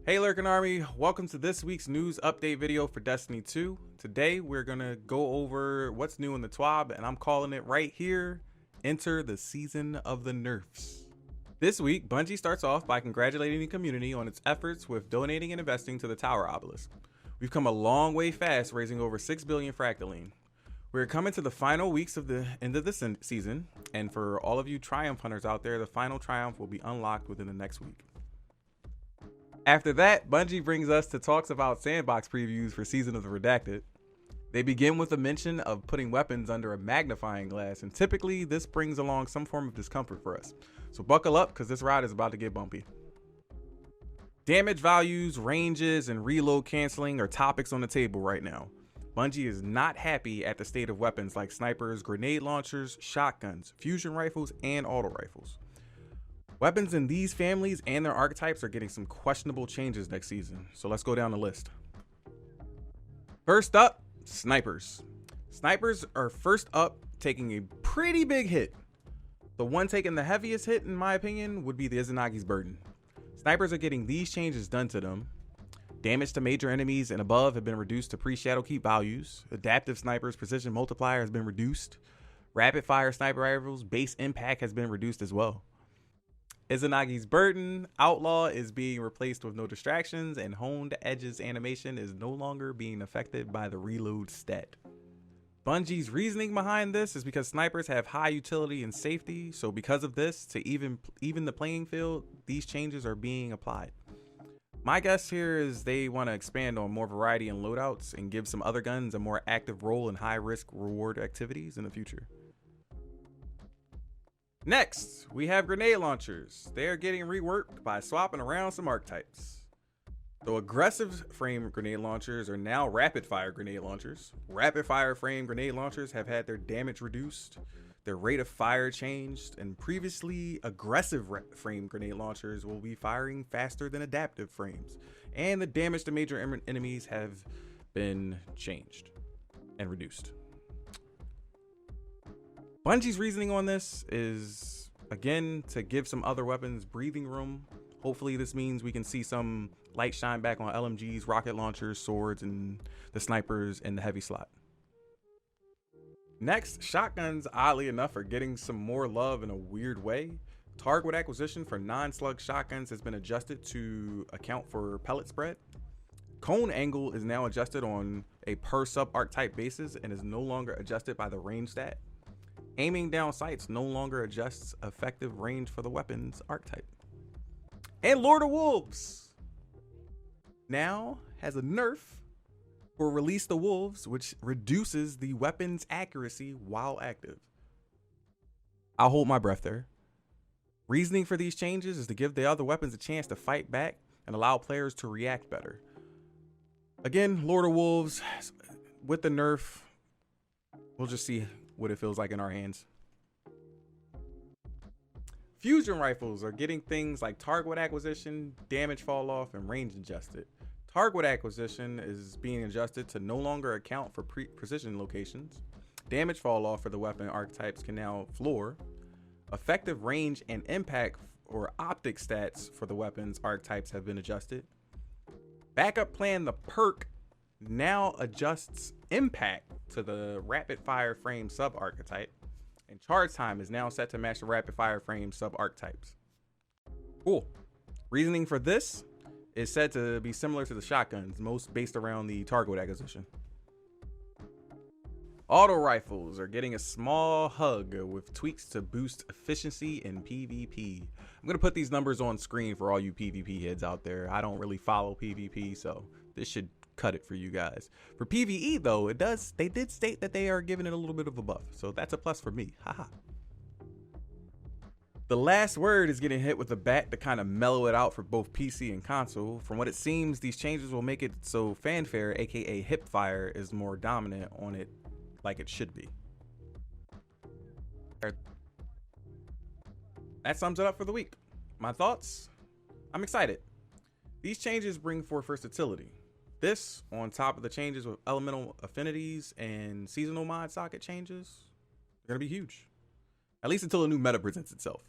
Hey Lurking Army, welcome to this week's news update video for Destiny 2. Today we're gonna go over what's new in the TWAB, and I'm calling it right here, enter the season of the nerfs. This week, Bungie starts off by congratulating the community on its efforts with donating and investing to the Tower Obelisk. We've come a long way fast, raising over 6 billion fractaline. We're coming to the final weeks of the end of the season, and for all of you Triumph hunters out there, the final Triumph will be unlocked within the next week. After that, Bungie brings us to talks about Sandbox previews for Season of the Redacted. They begin with a mention of putting weapons under a magnifying glass, and typically this brings along some form of discomfort for us. So buckle up, because this ride is about to get bumpy. Damage values, ranges, and reload canceling are topics on the table right now. Bungie is not happy at the state of weapons like snipers, grenade launchers, shotguns, fusion rifles, and auto rifles. Weapons in these families and their archetypes are getting some questionable changes next season, so let's go down the list. First up, snipers. Snipers are first up, taking a pretty big hit. The one taking the heaviest hit, in my opinion, would be the Izanagi's Burden. Snipers are getting these changes done to them. Damage to major enemies and above have been reduced to pre-Shadowkeep values. Adaptive snipers' precision multiplier has been reduced. Rapid fire sniper rifles base impact has been reduced as well. Izanagi's Burden Outlaw is being replaced with no distractions, and Honed Edges animation is no longer being affected by the reload stat. Bungie's reasoning behind this is because snipers have high utility and safety, so because of this, to even the playing field, these changes are being applied. My guess here is they want to expand on more variety in loadouts and give some other guns a more active role in high risk reward activities in the future. Next, we have grenade launchers. They are getting reworked by swapping around some archetypes. Though aggressive frame grenade launchers are now rapid fire grenade launchers. Rapid fire frame grenade launchers have had their damage reduced, their rate of fire changed, and previously aggressive frame grenade launchers will be firing faster than adaptive frames. And the damage to major enemies have been changed and reduced. Bungie's reasoning on this is, again, to give some other weapons breathing room. Hopefully this means we can see some light shine back on LMGs, rocket launchers, swords, and the snipers in the heavy slot. Next, shotguns, oddly enough, are getting some more love in a weird way. Target acquisition for non-slug shotguns has been adjusted to account for pellet spread. Cone angle is now adjusted on a per sub archetype basis and is no longer adjusted by the range stat. Aiming down sights no longer adjusts effective range for the weapon's archetype. And Lord of Wolves now has a nerf for Release the Wolves, which reduces the weapon's accuracy while active. I'll hold my breath there. Reasoning for these changes is to give the other weapons a chance to fight back and allow players to react better. Again, Lord of Wolves, with the nerf, we'll just see what it feels like in our hands. Fusion rifles are getting things like target acquisition, damage fall off, and range adjusted. Target acquisition is being adjusted to no longer account for precision locations. Damage fall off for the weapon archetypes can now floor. Effective range and impact or optic stats for the weapons archetypes have been adjusted. Backup plan, the perk, now adjusts impact to the rapid fire frame sub archetype, and charge time is now set to match the rapid fire frame sub archetypes. Cool. Reasoning for this is said to be similar to the shotguns, most based around the target acquisition. Auto rifles are getting a small hug with tweaks to boost efficiency in PvP. I'm gonna put these numbers on screen for all you PvP heads out there. I don't really follow PvP, so this should cut it for you guys. For PvE though, they did state that they are giving it a little bit of a buff, so that's a plus for me. Haha. The last word is getting hit with a bat to kind of mellow it out for both PC and console. From what it seems, these changes will make it so fanfare, aka hipfire, is more dominant on it like it should be. That sums it up for the week. My thoughts? I'm excited. These changes bring forth versatility. This, on top of the changes with elemental affinities and seasonal mod socket changes, they're going to be huge. At least until a new meta presents itself.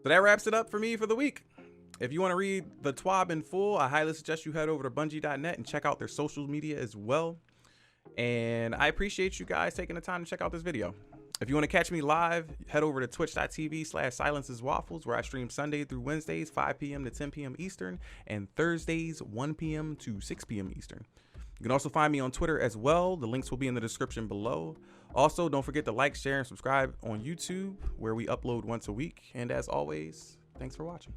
So that wraps it up for me for the week. If you want to read the TWAB in full, I highly suggest you head over to Bungie.net and check out their social media as well. And I appreciate you guys taking the time to check out this video. If you want to catch me live, head over to twitch.tv/silenceswaffles, where I stream Sunday through Wednesdays, 5 p.m. to 10 p.m. Eastern, and Thursdays, 1 p.m. to 6 p.m. Eastern. You can also find me on Twitter as well. The links will be in the description below. Also, don't forget to like, share, and subscribe on YouTube, where we upload once a week. And as always, thanks for watching.